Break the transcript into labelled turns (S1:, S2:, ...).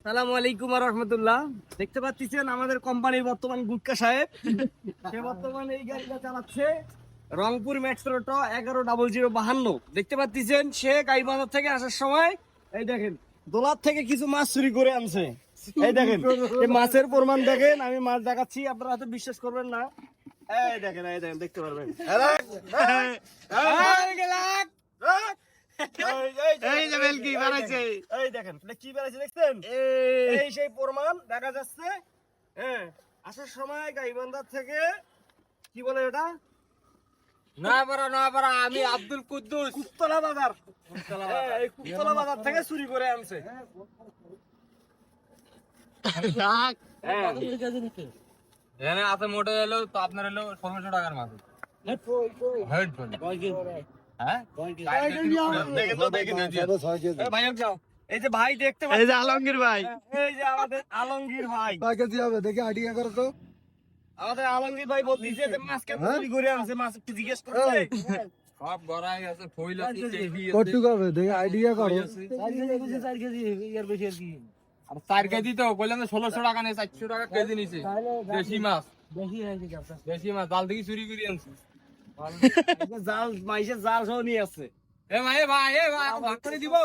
S1: সালামু আলাইকুম ওয়া রাহমাতুল্লাহ। দেখতে পাচ্ছেন আমাদের কোম্পানির বর্তমান গুটকা সাহেব, সে বর্তমানে এই গাড়িটা চালাচ্ছে রংপুর মেট্রো 110052। দেখতে পাচ্ছেন সে গাইবান্ধা থেকে আসার সময় এই দেখেন দোলার থেকে কিছু মাছ চুরি করে আনছে। এই দেখেন এই মাছের প্রমাণ দেখেন, আমি মাছ দেখাচ্ছি, আপনারা হয়তো বিশ্বাস করবেন না। এই দেখেন দেখতে পারবেন। এই দেখেন কি বানাইছে দেখছেন? এই সেই প্রমাণ দেখা যাচ্ছে। হ্যাঁ, আসার সময় গাইবান্ধা থেকে কি বলে এটা
S2: নয়াপাড়া আমি আব্দুল কুদ্দুস
S1: কুত্তলা বাজার, এই কুত্তলা বাজার থেকে চুরি করে আনছে।
S2: এখানে আছে মোটে এলো তো আপনার এলো 1600 টাকার মাছ।
S1: এই যে ভাই দেখতে
S3: এই যে আলমগীর ভাই,
S1: এই যে আমাদের আলমগীর ভাই,
S3: কেজি হবে দেখে আইডিয়া করো তো।
S1: আমাদের আলমগীর ভাই বলতেছে যে মাছ কেন চুরি করে আনছে, মাছ একটু জিজ্ঞেস করতে।
S2: সব গড়াই আছে ফইল আছে
S3: কটুক হবে দেখে আইডিয়া করো।
S1: 4 কেজি এর বেশি আর কি।
S2: আর 4 কেজি তো বললাম 1600 টাকা নেই, 400 টাকা কেজি নিছে। দেশি মাছ,
S1: বেশি হয়েছে কি আপনার?
S2: দেশি মাছ জাল থেকে চুরি করে আনছে।
S1: জাল মাইসের জাল সহ নিয়ে আসছে।
S2: ভাই ভাগ করে দিব।